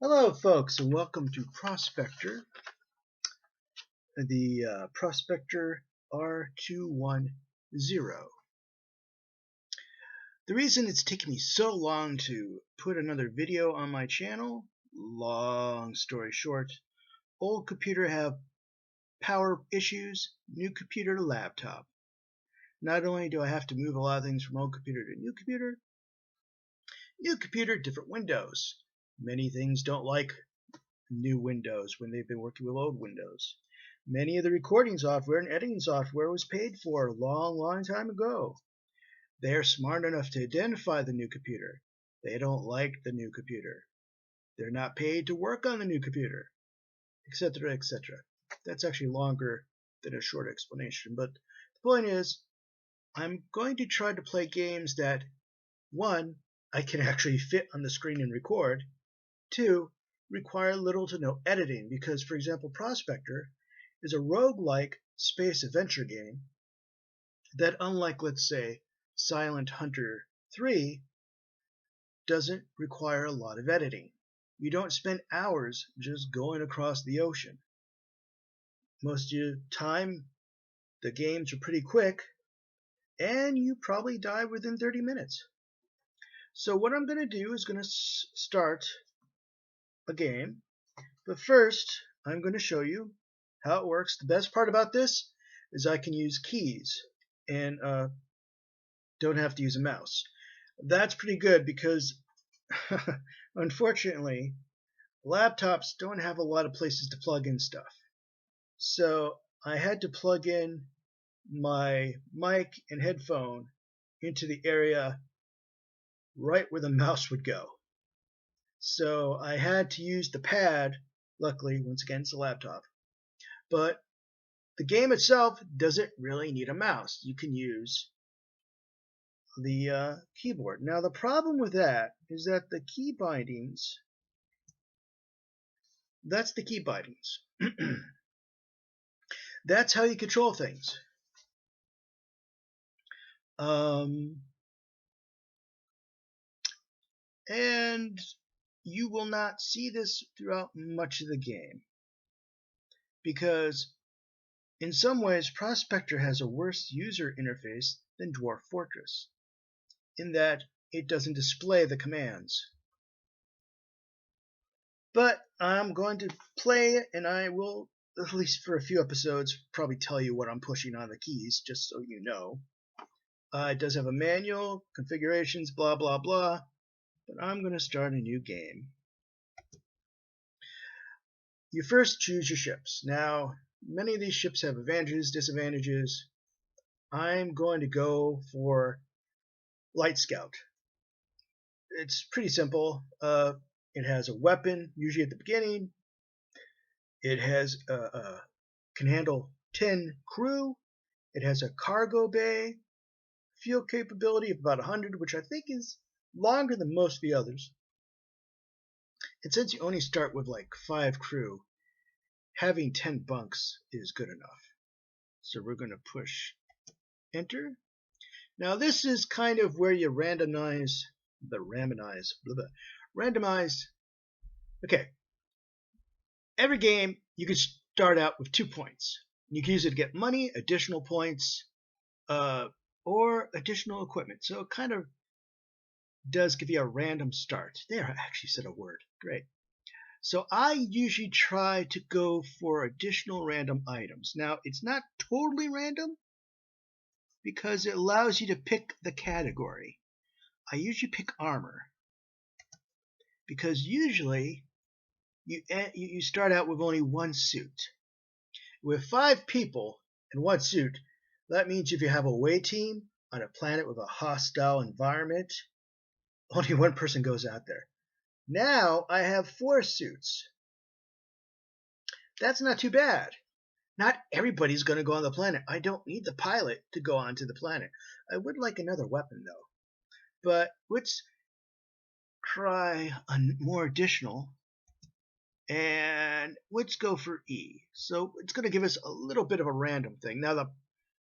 Hello, folks, and welcome to Prospector, the Prospector R210. The reason it's taken me so long to put another video on my channel, long story short, old computer have power issues, new computer to laptop. Not only do I have to move a lot of things from old computer to new computer, different Windows. Many things don't like new Windows when they've been working with old Windows. Many of the recording software and editing software was paid for a long time ago. They are smart enough to identify the new computer. They don't like the new computer. They're not paid to work on the new computer, etc., etc. That's actually longer than a short explanation, but the point is, I'm going to try to play games that, one, I can actually fit on the screen and record, two, require little to no editing, because, for example, Prospector is a roguelike space adventure game that, unlike, let's say, Silent Hunter 3, doesn't require a lot of editing. You don't spend hours just going across the ocean. Most of the time, the games are pretty quick, and you probably die within 30 minutes. So what I'm going to do is going to start a game, but first I'm going to show you how it works. The best part about this is I can use keys and don't have to use a mouse. That's pretty good because unfortunately laptops don't have a lot of places to plug in stuff. So I had to plug in my mic and headphone into the area right where the mouse would go. So I had to use the pad. Luckily, once again, it's a laptop. But the game itself doesn't really need a mouse. You can use the keyboard. Now, the problem with that is that the key bindings, that's the key bindings. That's how you control things. And you will not see this throughout much of the game, because in some ways Prospector has a worse user interface than Dwarf Fortress, in that it doesn't display the commands. But I'm going to play it, and I will, at least for a few episodes, probably tell you what I'm pushing on the keys, just so you know. It does have a manual, configurations, blah blah blah, but I'm going to start a new game. You first choose your ships. Now, many of these ships have advantages, disadvantages. I'm going to go for Light Scout. It's pretty simple. It has a weapon, usually at the beginning. It has can handle 10 crew. It has a cargo bay, fuel capability of about 100, which I think is longer than most of the others. And since you only start with like 5 crew, having 10 bunks is good enough. So we're going to push enter. Now this is kind of where you randomize. Okay. Every game you can start out with 2 points. You can use it to get money, additional points, or additional equipment. So it kind of does give you a random start. There, I actually said a word. Great. So I usually try to go for additional random items. Now, it's not totally random because it allows you to pick the category. I usually pick armor because usually you start out with only 1 suit. With 5 people and 1 suit, that means if you have a away team on a planet with a hostile environment, only 1 person goes out there. Now I have 4 suits. That's not too bad. Not everybody's going to go on the planet. I don't need the pilot to go onto the planet. I would like another weapon, though. But let's try a more additional. And let's go for E. So it's going to give us a little bit of a random thing. Now, the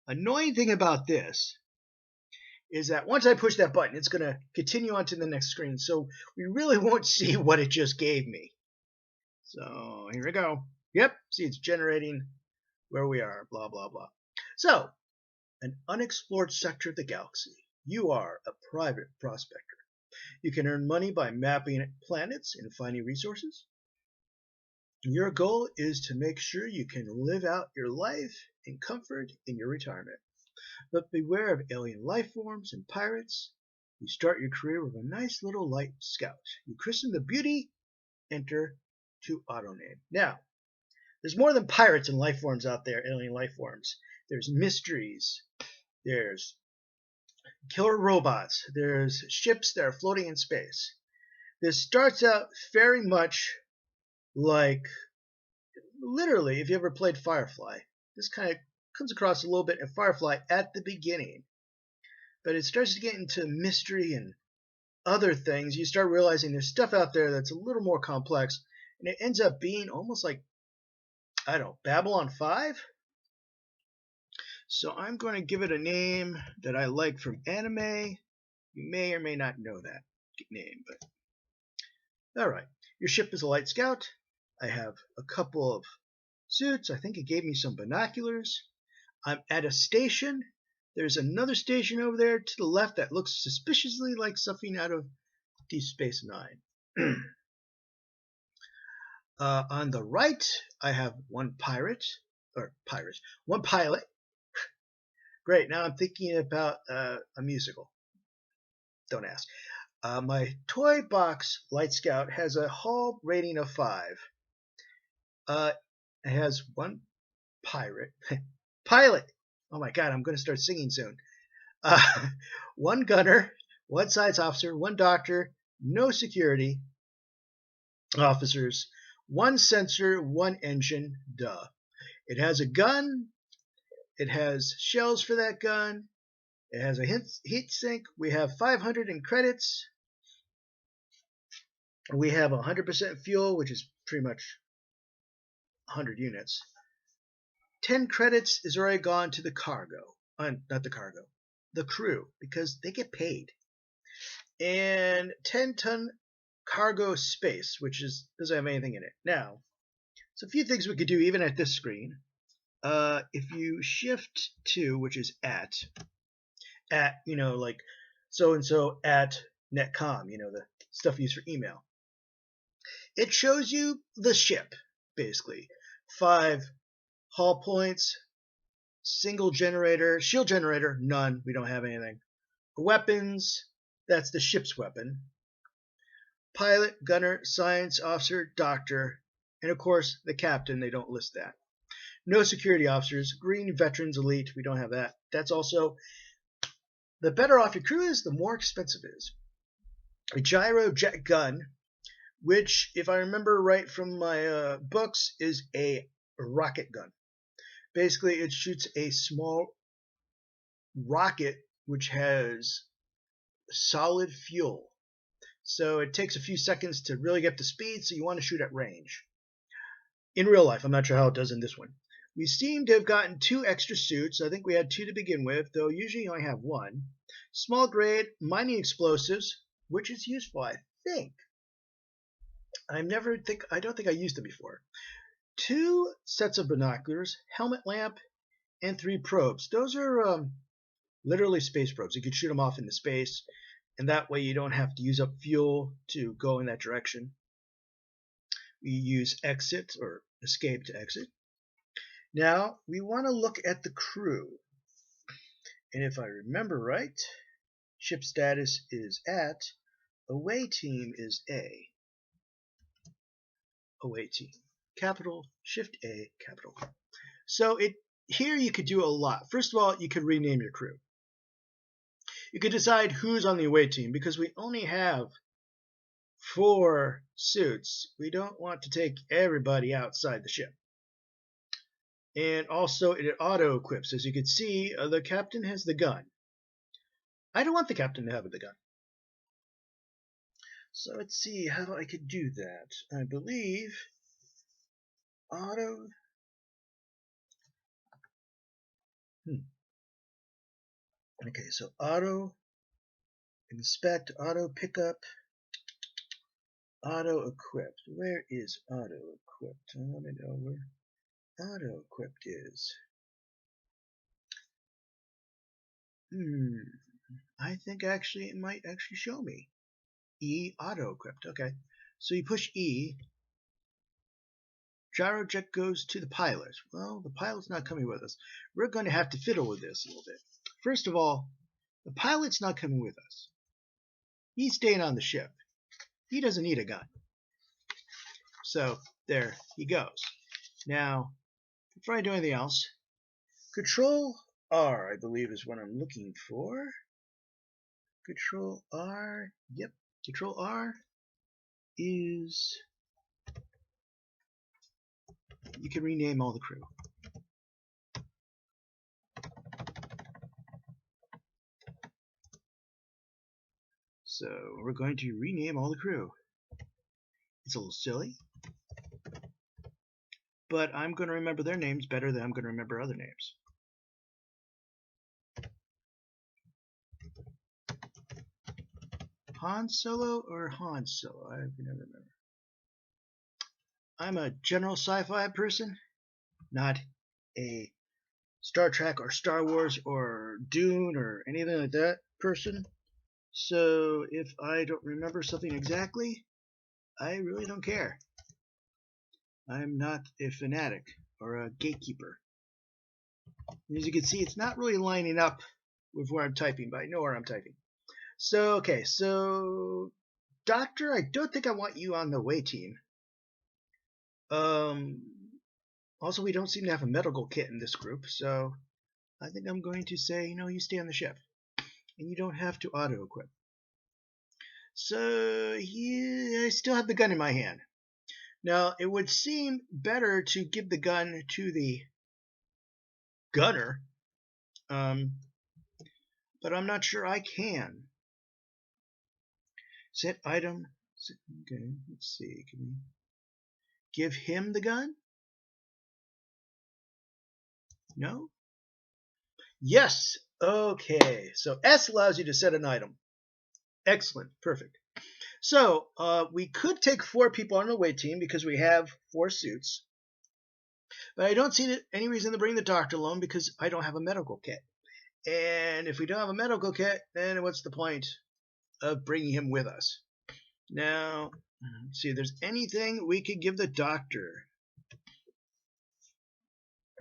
annoying thing about this is that once I push that button, it's going to continue on to the next screen. So we really won't see what it just gave me. So here we go. Yep, see it's generating where we are, blah, blah, blah. So, an unexplored sector of the galaxy. You are a private prospector. You can earn money by mapping planets and finding resources. Your goal is to make sure you can live out your life in comfort in your retirement. But beware of alien life forms and pirates. You start your career with a nice little light scout. You christen the beauty, enter to auto name. Now, there's more than pirates and life forms out there, alien life forms. There's mysteries. There's killer robots. There's ships that are floating in space. This starts out very much like, literally, if you ever played Firefly, this kind of comes across a little bit in Firefly at the beginning. But it starts to get into mystery and other things. You start realizing there's stuff out there that's a little more complex, and it ends up being almost like, I don't know, Babylon 5? So I'm going to give it a name that I like from anime. You may or may not know that name, but alright. Your ship is a light scout. I have a couple of suits. I think it gave me some binoculars. I'm at a station. There's another station over there to the left that looks suspiciously like something out of Deep Space Nine. On the right, I have one pilot. Great, now I'm thinking about a musical. Don't ask. My toy box Light Scout has a hull rating of 5. It has one pilot. Oh my god, I'm going to start singing soon. One gunner, one science officer, one doctor, no security officers, one sensor, one engine. Duh. It has a gun. It has shells for that gun. It has a heat sink. We have 500 in credits. We have 100% fuel, which is pretty much 100 units. 10 credits is already gone to the cargo. Not the cargo. The crew, because they get paid. And 10-ton cargo space, which doesn't have anything in it. Now, there's a few things we could do even at this screen. If you shift to, which is at, like so-and-so at netcom, the stuff used for email. It shows you the ship, basically. 5 hull points, single generator, shield generator, none, we don't have anything. Weapons, that's the ship's weapon. Pilot, gunner, science officer, doctor, and of course the captain, they don't list that. No security officers, green, veterans, elite, we don't have that. That's also, the better off your crew is, the more expensive it is. A gyro jet gun, which, if I remember right from my books, is a rocket gun. Basically, it shoots a small rocket which has solid fuel. So it takes a few seconds to really get to speed, so you want to shoot at range. In real life, I'm not sure how it does in this one. We seem to have gotten 2 extra suits. I think we had 2 to begin with, though usually you only have 1. Small grade mining explosives, which is useful, I think. I don't think I used it before. 2 sets of binoculars, helmet lamp, and 3 probes. Those are literally space probes. You could shoot them off into space, and that way you don't have to use up fuel to go in that direction. We use exit or escape to exit. Now we want to look at the crew, and if I remember right, ship status is at, away team is A. Away team. Capital, Shift A, capital. So here you could do a lot. First of all, you could rename your crew. You could decide who's on the away team, because we only have 4 suits. We don't want to take everybody outside the ship. And also it auto equips. As you can see, the captain has the gun. I don't want the captain to have the gun. So let's see how I could do that. I believe auto. Okay, so auto inspect, auto pickup. auto equipped. Where is auto equipped? I want to know where auto equipped is. I think actually it might actually show me. E auto equipped. Okay. So you push E. Gyrojet goes to the pilot. Well, the pilot's not coming with us. We're going to have to fiddle with this a little bit. First of all, the pilot's not coming with us. He's staying on the ship. He doesn't need a gun. So there he goes. Now, before I do anything else, Control R, I believe, is what I'm looking for. Control R. Yep. Control R is... You can rename all the crew. So we're going to rename all the crew. It's a little silly, but I'm going to remember their names better than I'm going to remember other names. Han Solo or Han Solo? I can never remember. I'm a general sci-fi person, not a Star Trek or Star Wars or Dune or anything like that person. So if I don't remember something exactly, I really don't care. I'm not a fanatic or a gatekeeper. As you can see, it's not really lining up with where I'm typing, but I know where I'm typing. So, okay, so Doctor, I don't think I want you on the away team. Also, we don't seem to have a medical kit in this group, so I think I'm going to say, you stay on the ship, and you don't have to auto-equip. So, yeah, I still have the gun in my hand. Now, it would seem better to give the gun to the gunner, but I'm not sure I can. Set item. Okay, let's see. Can we give him the gun? No? Yes! Okay, so S allows you to set an item. Excellent, perfect. So, we could take 4 people on the away team because we have 4 suits. But I don't see any reason to bring the doctor alone because I don't have a medical kit. And if we don't have a medical kit, then what's the point of bringing him with us? Now, let's see if there's anything we could give the doctor.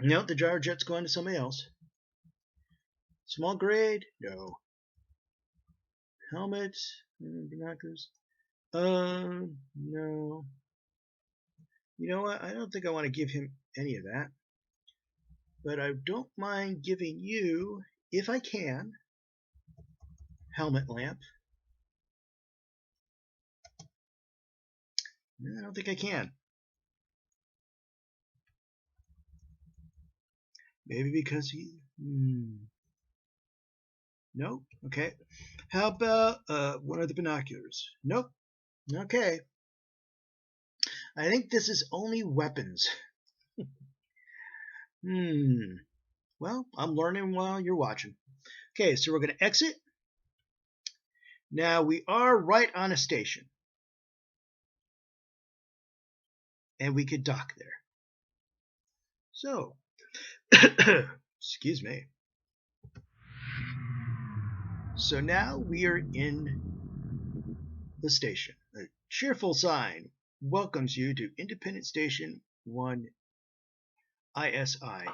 No, the gyrojet's going to somebody else. Small grade? No. Helmet? Binoculars? No. You know what? I don't think I want to give him any of that. But I don't mind giving you, if I can, helmet lamp. I don't think I can. Maybe because he... Nope. Okay. How about one of the binoculars? Nope. Okay. I think this is only weapons. Well, I'm learning while you're watching. Okay, so we're going to exit. Now, we are right on a station. And we could dock there. So, excuse me. So now we are in the station. A cheerful sign welcomes you to Independent Station 1 ISI.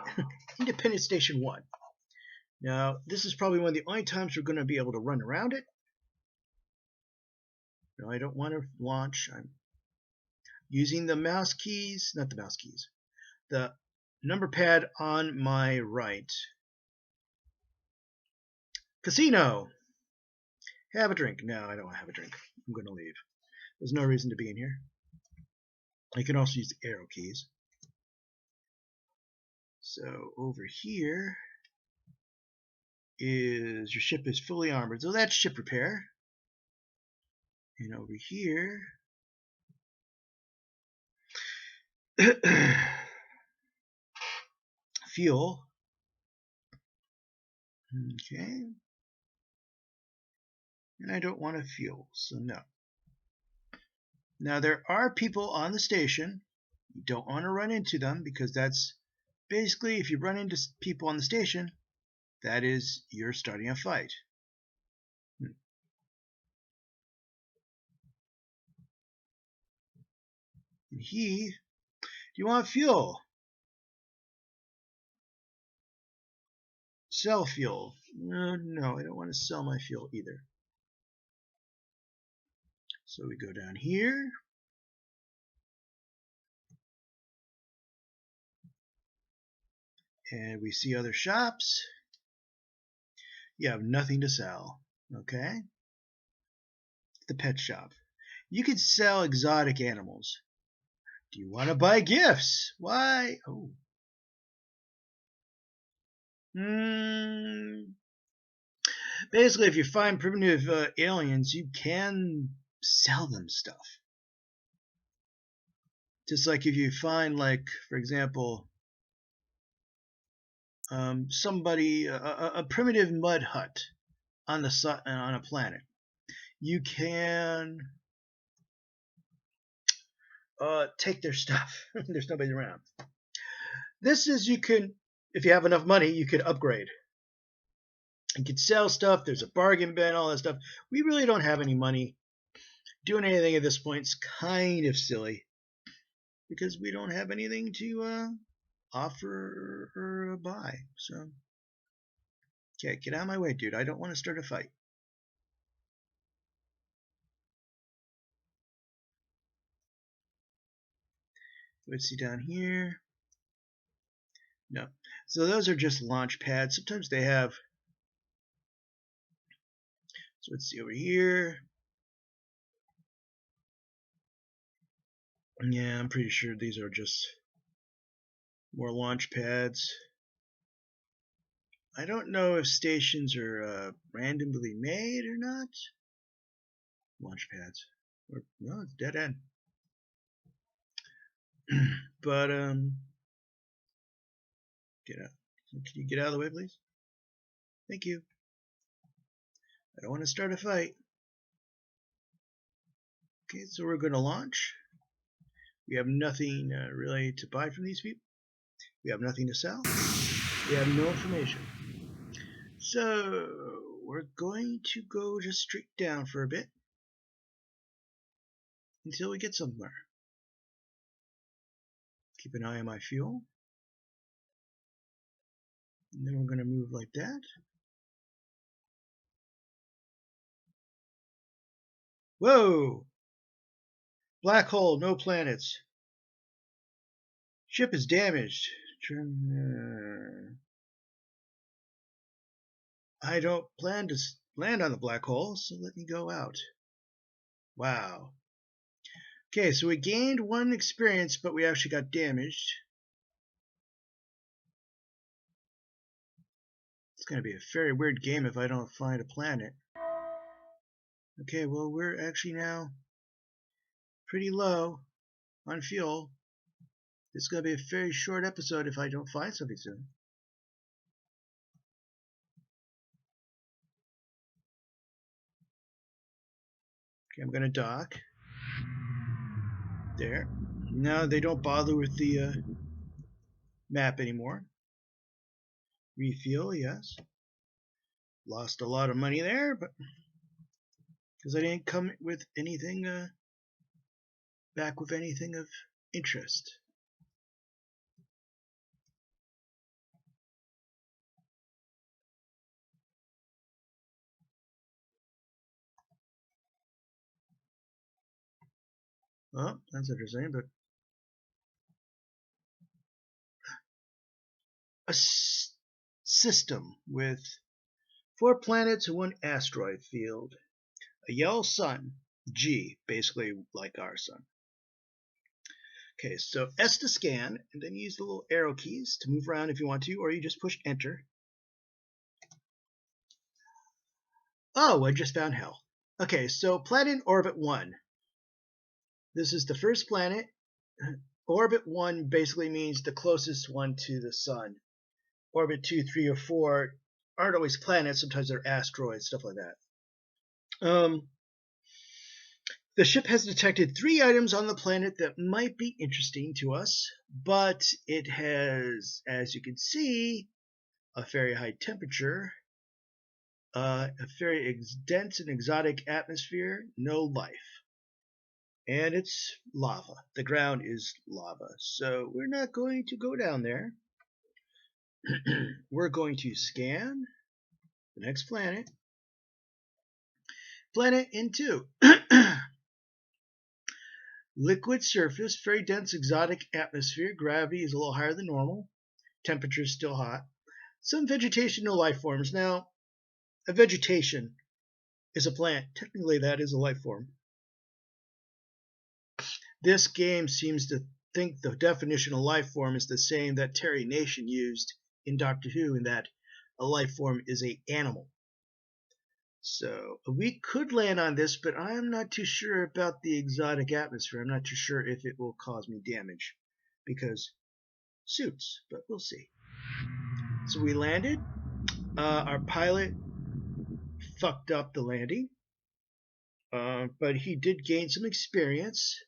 Independent Station 1. Now, this is probably one of the only times we're going to be able to run around it. No, I don't want to launch. I'm using the mouse keys, not the mouse keys, the number pad on my right. Casino! Have a drink. No, I don't want to have a drink. I'm going to leave. There's no reason to be in here. I can also use the arrow keys. So over here is your ship is fully armored. So that's ship repair. And over here fuel. Okay. And I don't want to fuel, so no. Now, there are people on the station. You don't want to run into them because that's basically, if you run into people on the station, that is, you're starting a fight. And do you want fuel? Sell fuel. No, I don't want to sell my fuel either. So we go down here. And we see other shops. You have nothing to sell. Okay? The pet shop. You could sell exotic animals. Do you want to buy gifts? Why? Oh. Basically, if you find primitive aliens, you can sell them stuff. Just like if you find, like, for example, somebody, a primitive mud hut on a planet, you can take their stuff. There's nobody around. This is, you can, if you have enough money, you could upgrade. You could sell stuff. There's a bargain bin, all that stuff. We really don't have any money. Doing anything at this point is kind of silly because we don't have anything to offer or buy. So, okay, get out of my way, dude. I don't want to start a fight. Let's see down here. No. So those are just launch pads. Sometimes they have. So let's see over here. Yeah, I'm pretty sure these are just more launch pads. I don't know if stations are randomly made or not. Launch pads. Or, no, it's dead end. But, get out. Can you get out of the way, please? Thank you. I don't want to start a fight. Okay, so we're going to launch. We have nothing really to buy from these people. We have nothing to sell. We have no information. So we're going to go just straight down for a bit until we get somewhere. Keep an eye on my fuel. And then we're going to move like that. Whoa! Black hole, no planets. Ship is damaged. I don't plan to land on the black hole, so let me go out. Wow. Okay, so we gained 1 experience, but we actually got damaged. It's going to be a very weird game if I don't find a planet. Okay, well, we're actually now pretty low on fuel. This is going to be a very short episode if I don't find something soon. Okay, I'm going to dock. There. Now they don't bother with the map anymore. Refuel, yes. Lost a lot of money there, but because I didn't come with anything back with anything of interest. Well, that's interesting, but a system with 4 planets and 1 asteroid field. A yellow sun, G, basically like our sun. Okay, so S to scan, and then use the little arrow keys to move around if you want to, or you just push enter. Oh, I just found hell. Okay, so planet orbit 1. This is the first planet. Orbit 1 basically means the closest one to the sun. Orbit 2, 3, or 4 aren't always planets. Sometimes they're asteroids, stuff like that. The ship has detected 3 items on the planet that might be interesting to us, but it has, as you can see, a very high temperature, a very dense and exotic atmosphere, no life. And it's lava. The ground is lava. So we're not going to go down there. We're going to scan the next planet. Planet N2. Liquid surface, very dense exotic atmosphere. Gravity is a little higher than normal. Temperature is still hot. Some vegetation, no life forms. Now, a vegetation is a plant. Technically, that is a life form. This game seems to think the definition of life form is the same that Terry Nation used in Doctor Who, in that a life form is an animal. So we could land on this, but I'm not too sure about the exotic atmosphere. I'm not too sure if it will cause me damage because suits, but we'll see. So we landed. Our pilot fucked up the landing, but he did gain some experience.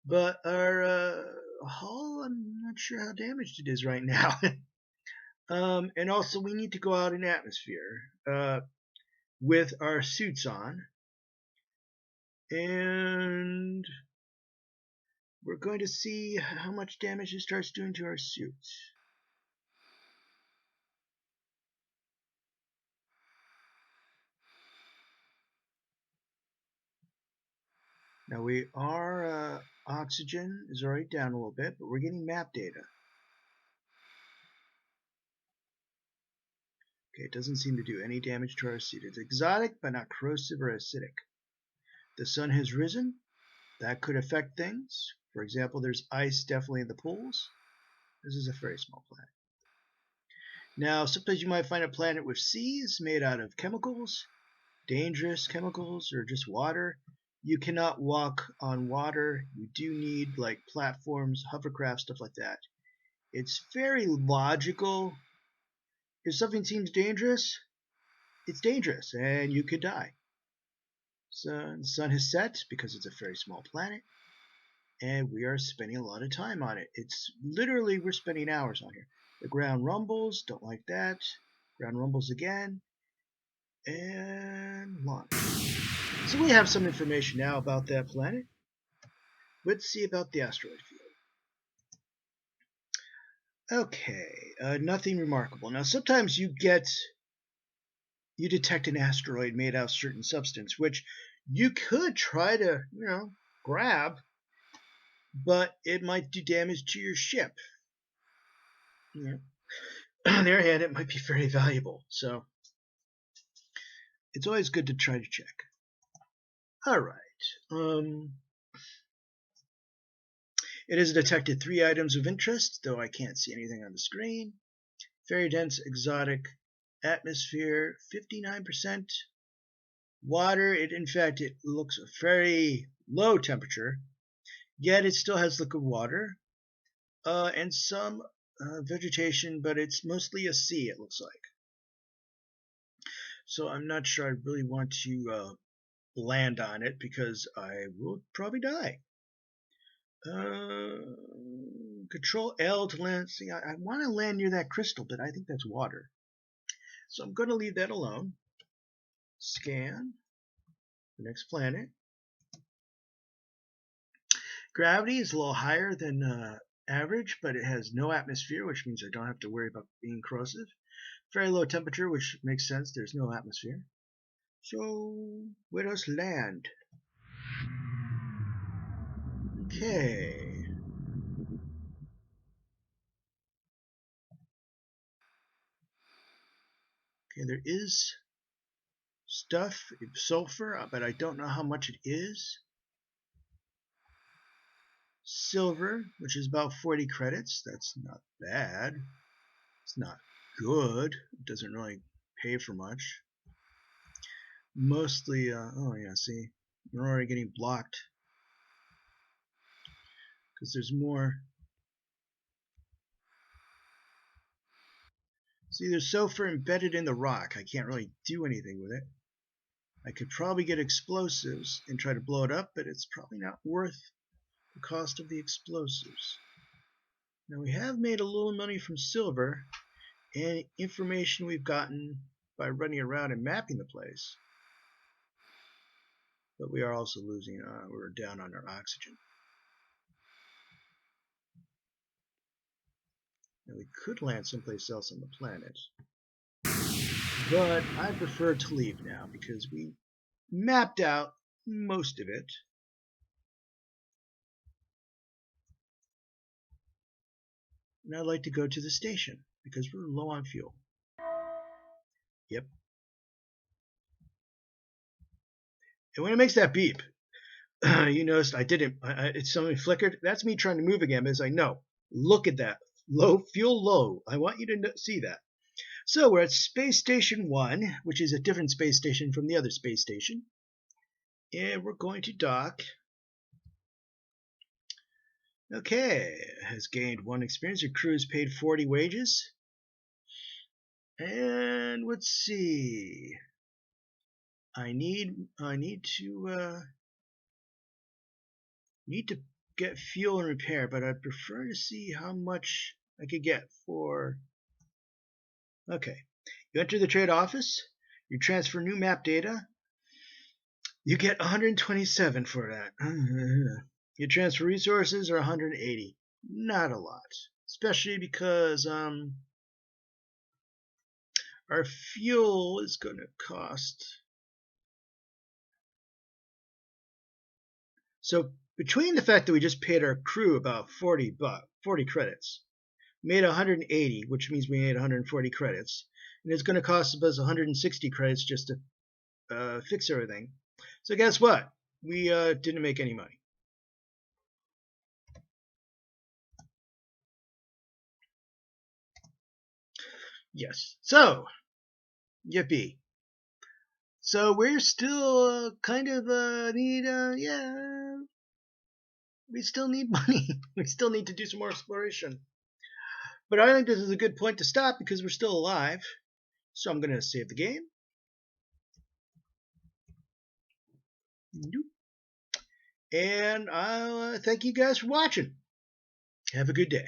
But our hull, I'm not sure how damaged it is right now. And also, we need to go out in atmosphere with our suits on. And we're going to see how much damage it starts doing to our suits. Now we are, oxygen is already down a little bit, but we're getting map data. Okay, it doesn't seem to do any damage to our suit. It's exotic, but not corrosive or acidic. The sun has risen. That could affect things. For example, there's ice definitely in the pools. This is a very small planet. Now, sometimes you might find a planet with seas made out of chemicals, dangerous chemicals, or just water. You cannot walk on water. You do need like platforms, hovercraft, stuff like that. It's very logical. If something seems dangerous, it's dangerous and you could die. So the sun has set because it's a very small planet, and we are spending a lot of time on it. It's literally, we're spending hours on here. The ground rumbles, don't like that. Ground rumbles again, and launch. So we have some information now about that planet. Let's see about the asteroid field. Okay, nothing remarkable. Now sometimes you detect an asteroid made out of certain substance, which you could try to, grab, but it might do damage to your ship. On the other hand, it might be very valuable. So it's always good to try to check. All right. It has detected 3 items of interest, though I can't see anything on the screen. Very dense exotic atmosphere, 59%. Water, in fact, it looks a very low temperature, yet it still has liquid water. And some vegetation, but it's mostly a sea, it looks like. So I'm not sure I really want to land on it because I will probably die. Control L to land. See, I want to land near that crystal, but I think that's water. So I'm going to leave that alone. Scan the next planet. Gravity is a little higher than average, but it has no atmosphere, which means I don't have to worry about being corrosive. Very low temperature, which makes sense. There's no atmosphere. So let us land. Okay. Okay, there is stuff, sulfur, but I don't know how much it is. Silver, which is about 40 credits. That's not bad. It's not good. It doesn't really pay for much. Mostly, oh yeah, see, we're already getting blocked because there's more. See, there's sulfur embedded in the rock. I can't really do anything with it. I could probably get explosives and try to blow it up, but it's probably not worth the cost of the explosives. Now we have made a little money from silver and information we've gotten by running around and mapping the place. But we are also losing, we're down on our oxygen. Now we could land someplace else on the planet. But I prefer to leave now because we mapped out most of it. And I'd like to go to the station because we're low on fuel. Yep. And when it makes that beep, you noticed I didn't, it's something flickered. That's me trying to move again because I know. Look at that. Low, fuel low. I want you to see that. So we're at Space Station 1, which is a different space station from the other space station. And we're going to dock. Okay, has gained 1 experience. Your crew has paid 40 wages. And let's see. I need to get fuel and repair, but I'd prefer to see how much I could get for. Okay, you enter the trade office. You transfer new map data. You get 127 for that. Your transfer resources are 180. Not a lot, especially because our fuel is going to cost. So between the fact that we just paid our crew about 40 credits, made 180, which means we made 140 credits, and it's going to cost us 160 credits just to fix everything. So guess what? We didn't make any money. Yes. So, yippee. So we're still kind of we still need money. We still need to do some more exploration. But I think this is a good point to stop because we're still alive. So I'm going to save the game. And I'll thank you guys for watching. Have a good day.